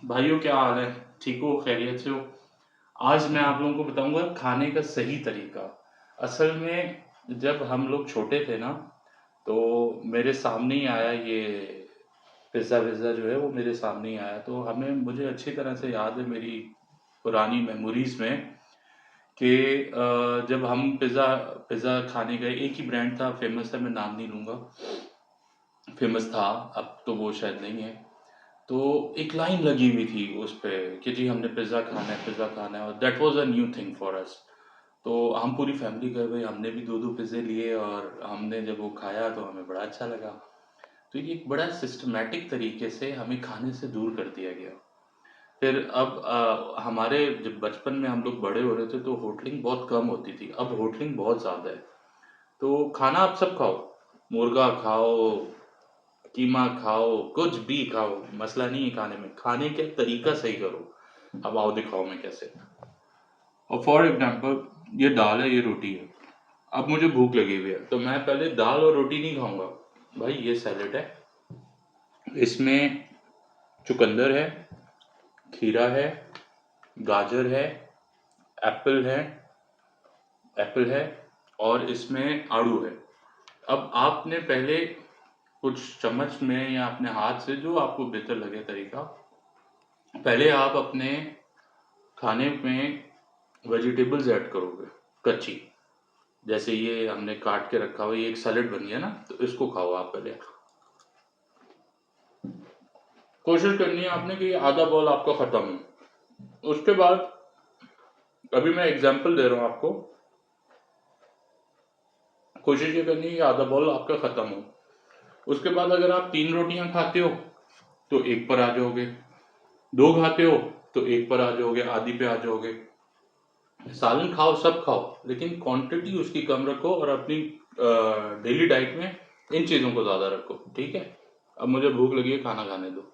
भाइयों क्या हाल है? ठीक हो? खैरियत से हो? आज मैं आप लोगों को बताऊंगा खाने का सही तरीका। असल में जब हम लोग छोटे थे ना, तो मेरे सामने ही आया ये पिज़्ज़ा विज़्ज़ा जो है वो मेरे सामने ही आया, तो हमें मुझे अच्छी तरह से याद है मेरी पुरानी मेमोरीज में कि जब हम पिज़्ज़ा पिज़्ज़ा खाने गए। एक ही ब्रांड था, फेमस था, मैं नाम नहीं लूँगा। फेमस था, अब तो वो शायद नहीं है। तो एक लाइन लगी हुई थी उस पे कि जी हमने पिज़्ज़ा खाना है, पिज़्ज़ा खाना है, और that was a new thing for us. तो हम पूरी फैमिली गए भाई, हमने भी 2-2 पिज़्ज़े लिए और हमने जब वो खाया तो हमें बड़ा अच्छा लगा। तो ये एक बड़ा सिस्टमैटिक तरीके से हमें खाने से दूर कर दिया गया। फिर अब हमारे जब बचपन में हम लोग बड़े हो रहे थे तो होटलिंग बहुत कम होती थी, अब होटलिंग बहुत ज़्यादा है। तो खाना आप सब खाओ, मुर्गा खाओ, कीमा खाओ, कुछ भी खाओ, मसला नहीं है खाने में, खाने का तरीका सही करो। अब आओ दिखाओ मैं कैसे। और फॉर एग्जाम्पल ये दाल है, ये रोटी है। अब मुझे भूख लगी हुई है तो मैं पहले दाल और रोटी नहीं खाऊंगा। भाई ये सैलेड है, इसमें चुकंदर है, खीरा है, गाजर है, एप्पल है, एप्पल है, और इसमें आड़ू है। अब आपने पहले कुछ चम्मच में या अपने हाथ से, जो आपको बेहतर लगे तरीका, पहले आप अपने खाने में वेजिटेबल्स ऐड करोगे कच्ची। जैसे ये हमने काट के रखा हुआ, ये एक सैलेड बन गया ना, तो इसको खाओ आप पहले। कोशिश करनी है आपने कि आधा बॉल आपका खत्म हो। उसके बाद अभी मैं एग्जांपल दे रहा हूँ आपको, कोशिश ये करनी है कि आधा बॉल आपका खत्म हो। उसके बाद अगर आप 3 रोटियां खाते हो तो एक पर आ जाओगे, 2 खाते हो तो एक पर आ जाओगे, आधी पे आ जाओगे। सालन खाओ, सब खाओ, लेकिन क्वांटिटी उसकी कम रखो और अपनी डेली डाइट में इन चीज़ों को ज़्यादा रखो, ठीक है? अब मुझे भूख लगी है, खाना खाने दो।